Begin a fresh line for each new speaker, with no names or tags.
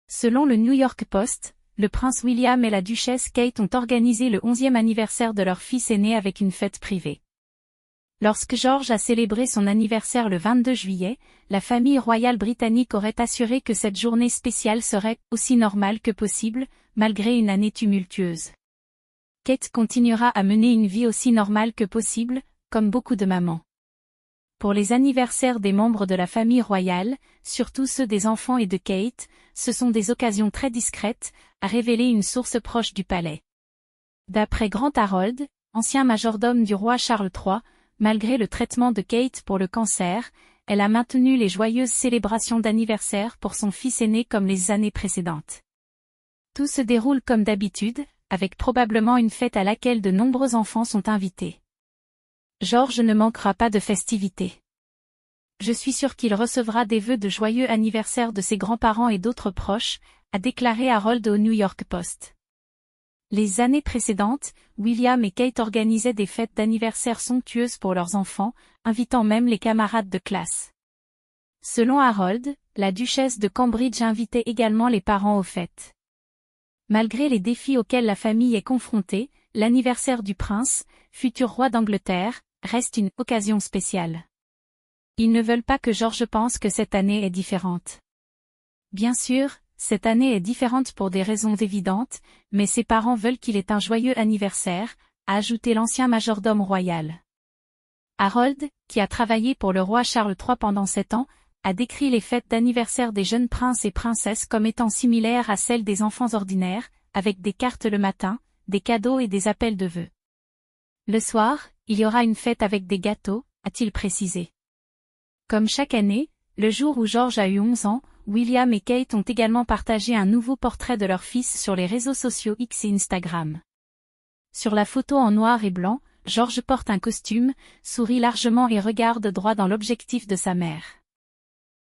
Selon le New York Post, le prince William et la duchesse Kate ont organisé le 11e anniversaire de leur fils aîné avec une fête privée. Lorsque George a célébré son anniversaire le 22 juillet, la famille royale britannique aurait assuré que cette journée spéciale serait aussi normale que possible, malgré une année tumultueuse. Kate continuera à mener une vie aussi normale que possible, comme beaucoup de mamans. Pour les anniversaires des membres de la famille royale, surtout ceux des enfants et de Kate, ce sont des occasions très discrètes, a révélé une source proche du palais. D'après Grant Harold, ancien majordome du roi Charles III, malgré le traitement de Kate pour le cancer, elle a maintenu les joyeuses célébrations d'anniversaire pour son fils aîné comme les années précédentes. Tout se déroule comme d'habitude, avec probablement une fête à laquelle de nombreux enfants sont invités. George ne manquera pas de festivités. Je suis sûr qu'il recevra des vœux de joyeux anniversaire de ses grands-parents et d'autres proches, a déclaré Harold au New York Post. Les années précédentes, William et Kate organisaient des fêtes d'anniversaire somptueuses pour leurs enfants, invitant même les camarades de classe. Selon Harold, la duchesse de Cambridge invitait également les parents aux fêtes. Malgré les défis auxquels la famille est confrontée, l'anniversaire du prince, futur roi d'Angleterre, reste une occasion spéciale. Ils ne veulent pas que George pense que cette année est différente. Bien sûr, cette année est différente pour des raisons évidentes, mais ses parents veulent qu'il ait un joyeux anniversaire, a ajouté l'ancien majordome royal. Harold, qui a travaillé pour le roi Charles III pendant 7 ans, a décrit les fêtes d'anniversaire des jeunes princes et princesses comme étant similaires à celles des enfants ordinaires, avec des cartes le matin, des cadeaux et des appels de vœux. Le soir, il y aura une fête avec des gâteaux, a-t-il précisé. Comme chaque année, le jour où George a eu 11 ans, William et Kate ont également partagé un nouveau portrait de leur fils sur les réseaux sociaux X et Instagram. Sur la photo en noir et blanc, George porte un costume, sourit largement et regarde droit dans l'objectif de sa mère.